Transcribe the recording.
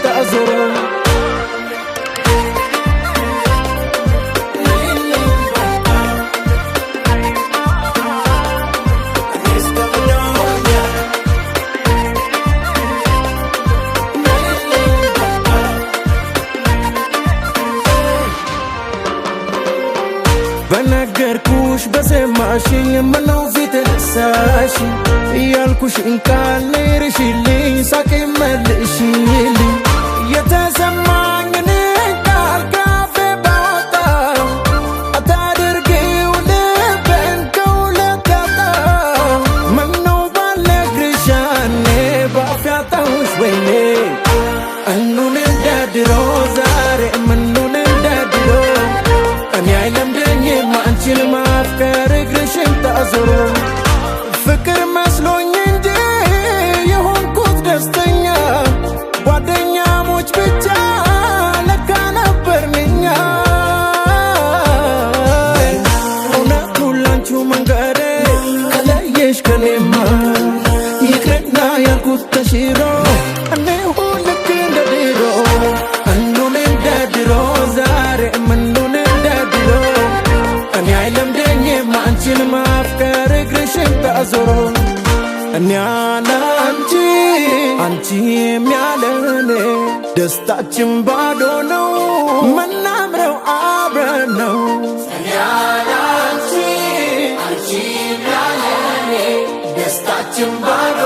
تأزره بنقركوش بسمعشي منو في تنساشي يالكوش إن كان ليرشي لي ساكي ملشي لي يتسمعني نقال كافي باطا أتادرقي ولبن كولتاتا منو بالك رشاني بافياتا وشويني أنو نداد روزاري منو نداد رو أني عيلم አንቺን ማፍቀር እግርሽን ታዞሮ ፍቅር መስሎኝ እንጂ የሆንኩት ደስተኛ ጓደኛሞች ብቻ ለካ ነበርንኛ እውነቱን ላንቺው መንገዴ ከለየሽ ከኔማ ይቅርና ያልኩት ተሽሮ እኔሁ ልክ እንደ ድሮ እኑን እንደ ድሮ ዛሬ ምኑን እንደ ድሮ أني علم دنيا ما أنتين ما أفكار قرشن تأزورو أني أنا أنتي ميالني دستاتشم بادونو من نامرو آبرنو أني أنا أنتي ميالني دستاتشم بادونو